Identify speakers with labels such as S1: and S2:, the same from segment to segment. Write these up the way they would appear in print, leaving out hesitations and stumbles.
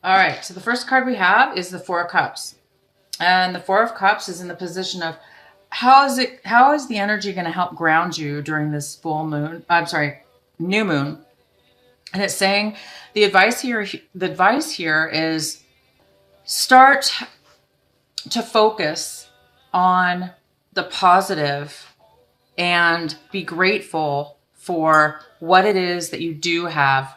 S1: All right, so the first card we have is the Four of Cups. And the Four of Cups is in the position of how is the energy going to help ground you during this full moon? I'm sorry, new moon. And it's saying the advice here is start to focus on the positive and be grateful for what it is that you do have.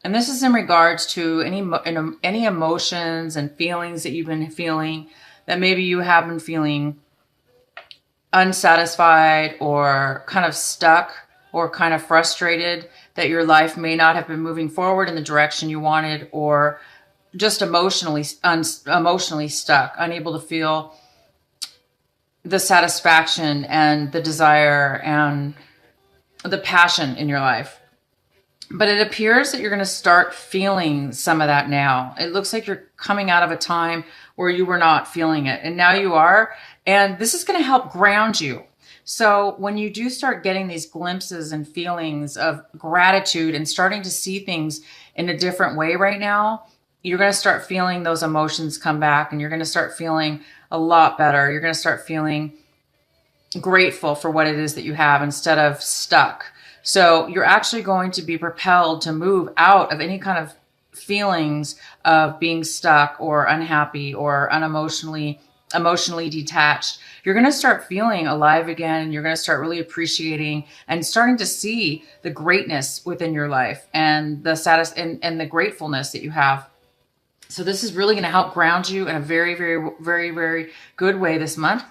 S1: And this is in regards to any emotions and feelings that you've been feeling, that maybe you have been feeling unsatisfied or kind of stuck or kind of frustrated, that your life may not have been moving forward in the direction you wanted, or just emotionally stuck, unable to feel the satisfaction and the desire and the passion in your life. But it appears that you're going to start feeling some of that now. It looks like you're coming out of a time where you were not feeling it, and now you are. And this is going to help ground you. So when you do start getting these glimpses and feelings of gratitude and starting to see things in a different way right now, you're going to start feeling those emotions come back, and you're going to start feeling a lot better. You're going to start feeling grateful for what it is that you have instead of stuck. So you're actually going to be propelled to move out of any kind of feelings of being stuck or unhappy or emotionally detached. You're going to start feeling alive again, and you're going to start really appreciating and starting to see the greatness within your life and the status and the gratefulness that you have. So this is really going to help ground you in a very, very, very, very good way this month.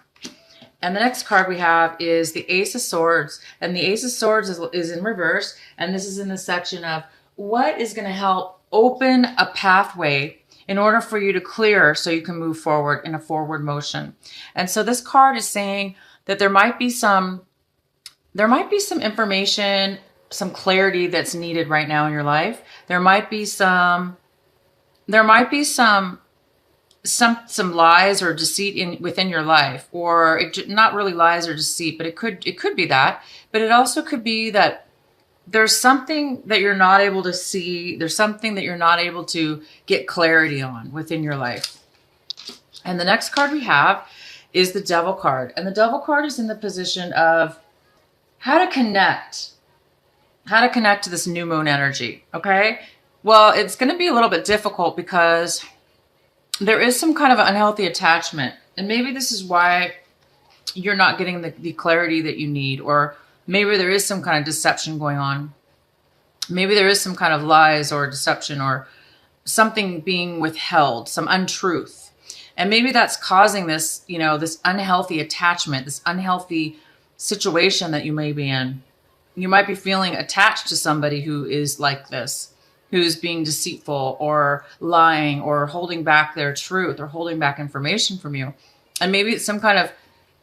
S1: And the next card we have is the Ace of Swords. And the Ace of Swords is in reverse. And this is in the section of what is going to help open a pathway in order for you to clear so you can move forward in a forward motion. And so this card is saying that there might be some information, some clarity that's needed right now in your life. There might be some lies or deceit within your life, or not really lies or deceit, but it could be that. But it also could be that there's something that you're not able to see. There's something that you're not able to get clarity on within your life. And the next card we have is the Devil card. And the Devil card is in the position of how to connect to this new moon energy. Okay. Well, it's going to be a little bit difficult because there is some kind of unhealthy attachment. And maybe this is why you're not getting the clarity that you need, or maybe there is some kind of deception going on. Maybe there is some kind of lies or deception or something being withheld, some untruth. And maybe that's causing this, this unhealthy attachment, this unhealthy situation that you may be in. You might be feeling attached to somebody who is like this, who's being deceitful or lying or holding back their truth or holding back information from you. And maybe it's some kind of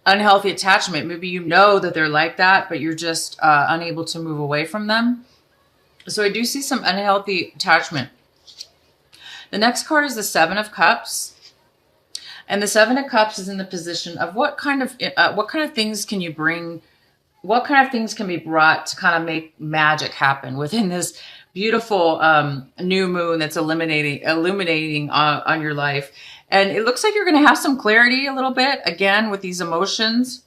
S1: unhealthy attachment. Maybe you know that they're like that, but you're just unable to move away from them. So I do see some unhealthy attachment. The next card is the Seven of Cups. And the Seven of Cups is in the position of what kind of things can you bring, what kind of things can be brought to kind of make magic happen within this beautiful new moon that's illuminating on your life. And it looks like you're going to have some clarity a little bit again with these emotions.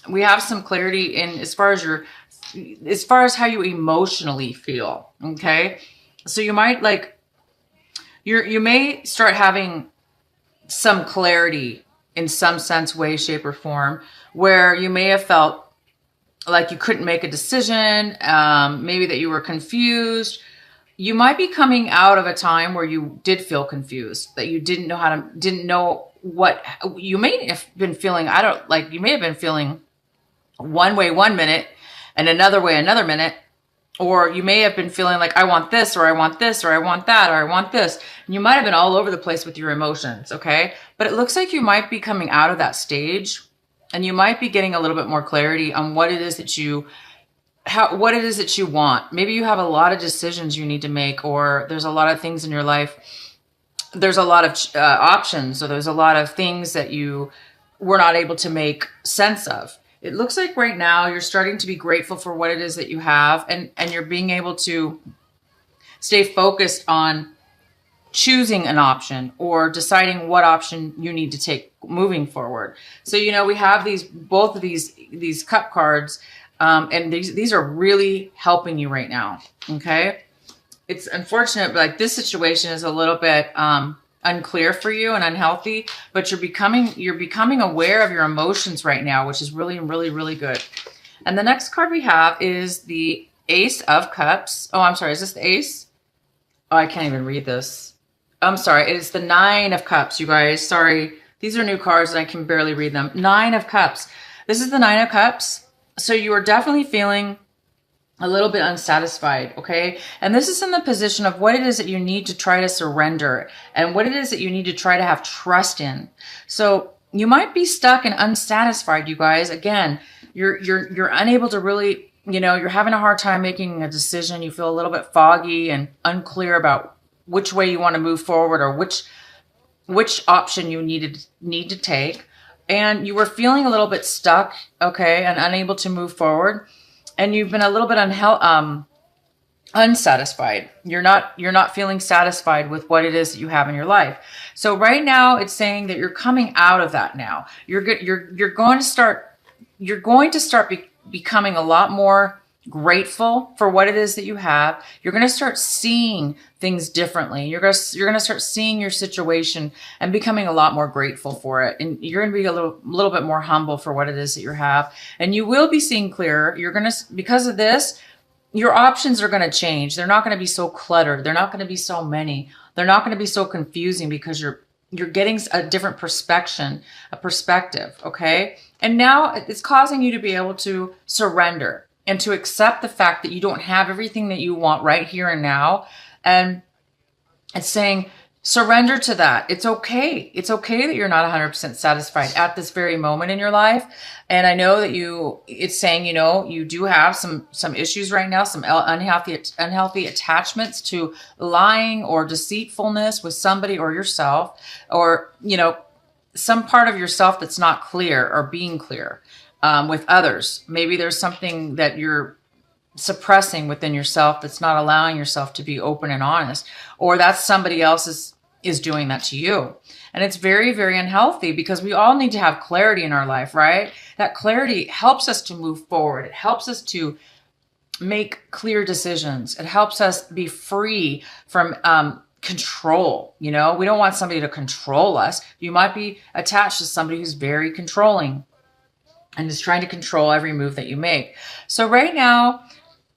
S1: We have some clarity in as far as how you emotionally feel. Okay, so you might you may start having some clarity in some sense, way, shape, or form, where you may have felt like you couldn't make a decision, maybe that you were confused. You might be coming out of a time where you did feel confused, that you didn't know what you may have been feeling. You may have been feeling one way one minute and another way another minute. Or you may have been feeling like, I want this, or I want this, or I want that, or I want this. And you might have been all over the place with your emotions, okay? But it looks like you might be coming out of that stage, and you might be getting a little bit more clarity on what it is that you want. Maybe you have a lot of decisions you need to make, or there's a lot of things in your life. There's a lot of options, or there's a lot of things that you were not able to make sense of. It looks like right now you're starting to be grateful for what it is that you have, and you're being able to stay focused on choosing an option or deciding what option you need to take moving forward. So, you know, we have both of these cup cards, and these are really helping you right now. Okay. It's unfortunate, but like this situation is a little bit, unclear for you and unhealthy, but you're becoming aware of your emotions right now, which is really, really, really good. And the next card we have is the Ace of Cups. Oh, I'm sorry. Is this the Ace? Oh, I can't even read this. I'm sorry. It is the Nine of Cups, you guys. Sorry. These are new cards and I can barely read them. Nine of Cups. This is the Nine of Cups. So you are definitely feeling a little bit unsatisfied, okay? And this is in the position of what it is that you need to try to surrender and what it is that you need to try to have trust in. So you might be stuck and unsatisfied, you guys. Again, you're unable to really, you know, you're having a hard time making a decision. You feel a little bit foggy and unclear about which way you want to move forward or which option you need to take. And you were feeling a little bit stuck, okay, and unable to move forward. And you've been a little bit unsatisfied. You're not feeling satisfied with what it is that you have in your life. So right now it's saying that you're coming out of that now. You're going to start becoming a lot more grateful for what it is that you have. You're going to start seeing things differently. You're going to start seeing your situation and becoming a lot more grateful for it. And you're going to be a little bit more humble for what it is that you have. And you will be seeing clearer. Because of this, your options are going to change. They're not going to be so cluttered. They're not going to be so many. They're not going to be so confusing because you're getting a different perspective. Okay. And now it's causing you to be able to surrender and to accept the fact that you don't have everything that you want right here and now. And it's saying, surrender to that. It's okay. It's okay that you're not 100% satisfied at this very moment in your life. And I know that it's saying, you know, you do have some issues right now, some unhealthy attachments to lying or deceitfulness with somebody or yourself, or, you know, some part of yourself that's not clear or being clear. With others. Maybe there's something that you're suppressing within yourself that's not allowing yourself to be open and honest, or that's somebody else is doing that to you. And it's very, very unhealthy because we all need to have clarity in our life, right? That clarity helps us to move forward. It helps us to make clear decisions. It helps us be free from control. You know, we don't want somebody to control us. You might be attached to somebody who's very controlling and is trying to control every move that you make. So right now,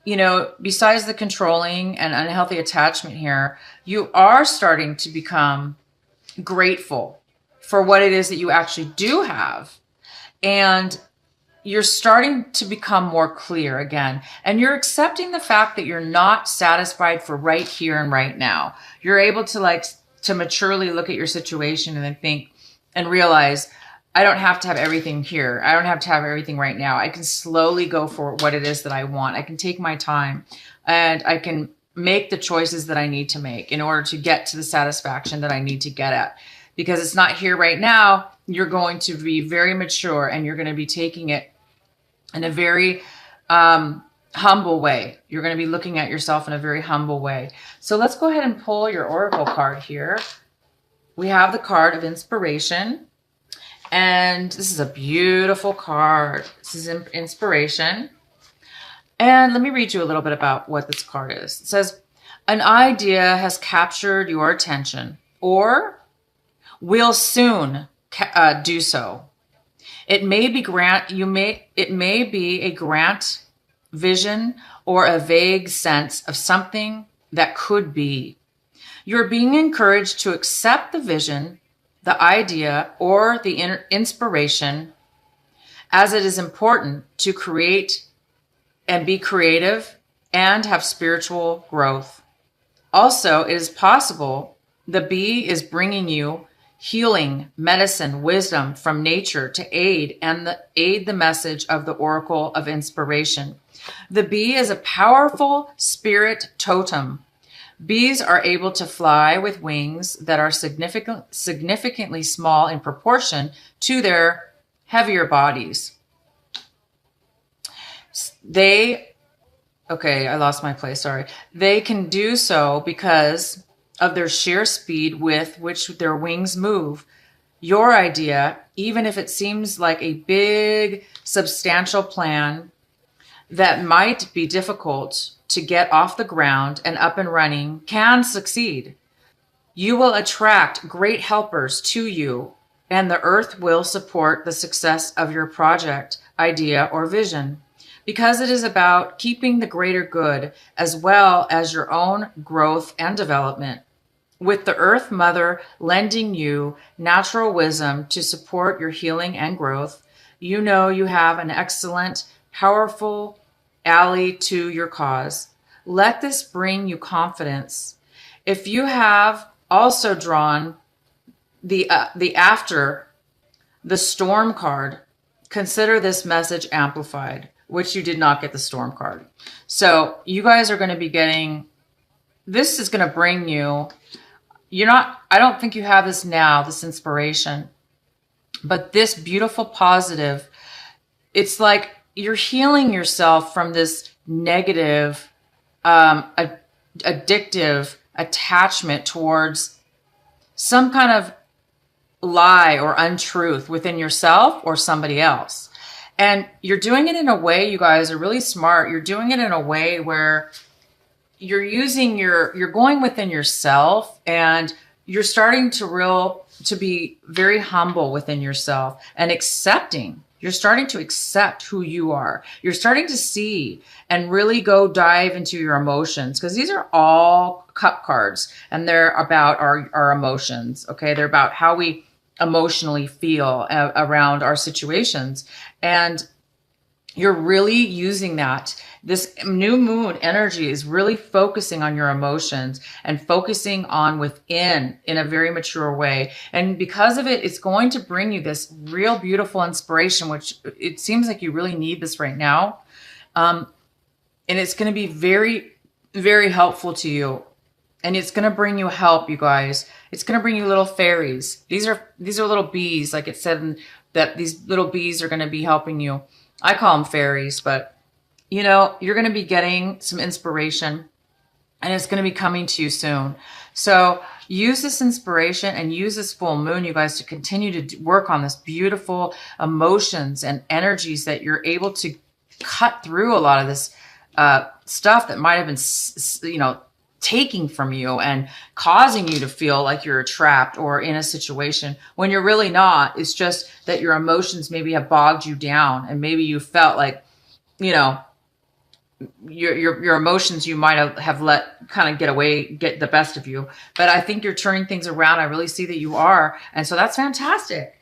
S1: you know, besides the controlling and unhealthy attachment here, you are starting to become grateful for what it is that you actually do have. And you're starting to become more clear again. And you're accepting the fact that you're not satisfied for right here and right now. You're able to maturely look at your situation and then think and realize, I don't have to have everything here. I don't have to have everything right now. I can slowly go for what it is that I want. I can take my time and I can make the choices that I need to make in order to get to the satisfaction that I need to get at. Because it's not here right now, you're going to be very mature and you're going to be taking it in a very humble way. You're going to be looking at yourself in a very humble way. So let's go ahead and pull your oracle card here. We have the card of inspiration. And this is a beautiful card. This is inspiration. And let me read you a little bit about what this card is. It says, an idea has captured your attention or will soon do so. It may be a grant vision or a vague sense of something that could be. You're being encouraged to accept the vision, the idea, or the inspiration, as it is important to create and be creative and have spiritual growth. Also, it is possible the bee is bringing you healing, medicine, wisdom from nature to aid the message of the oracle of inspiration. The bee is a powerful spirit totem. Bees are able to fly with wings that are significantly small in proportion to their heavier bodies. I lost my place, sorry. They can do so because of their sheer speed with which their wings move. Your idea, even if it seems like a big, substantial plan that might be difficult to get off the ground and up and running, can succeed. You will attract great helpers to you, and the earth will support the success of your project, idea, or vision, because it is about keeping the greater good as well as your own growth and development. With the Earth Mother lending you natural wisdom to support your healing and growth, you know you have an excellent, powerful ally to your cause. Let this bring you confidence. If you have also drawn the after the storm card, consider this message amplified, which you did not get the storm card. So you guys are going to be getting, this is going to bring you, I don't think you have this now, this inspiration, but this beautiful positive, it's like you're healing yourself from this negative, addictive attachment towards some kind of lie or untruth within yourself or somebody else. And you're doing it in a way, you guys are really smart. You're doing it in a way where you're using you're going within yourself, and you're starting to be very humble within yourself and accepting. You're starting to accept who you are. You're starting to see and really go dive into your emotions, because these are all cup cards, and they're about our emotions. Okay. They're about how we emotionally feel around our situations. And you're really using that. This new moon energy is really focusing on your emotions and focusing on within in a very mature way. And because of it, it's going to bring you this real beautiful inspiration, which it seems like you really need this right now. And it's going to be very, very helpful to you. And it's going to bring you help, you guys. It's going to bring you little fairies. These are little bees, like it said, that these little bees are going to be helping you. I call them fairies, but you're going to be getting some inspiration, and it's going to be coming to you soon. So use this inspiration and use this full moon, you guys, to continue to work on this beautiful emotions and energies that you're able to cut through a lot of this stuff that might have been, taking from you and causing you to feel like you're trapped or in a situation when you're really not. It's just that your emotions maybe have bogged you down, and maybe you felt like, your emotions you might have let kind of get the best of you. But I think you're turning things around. I really see that you are. And so that's fantastic.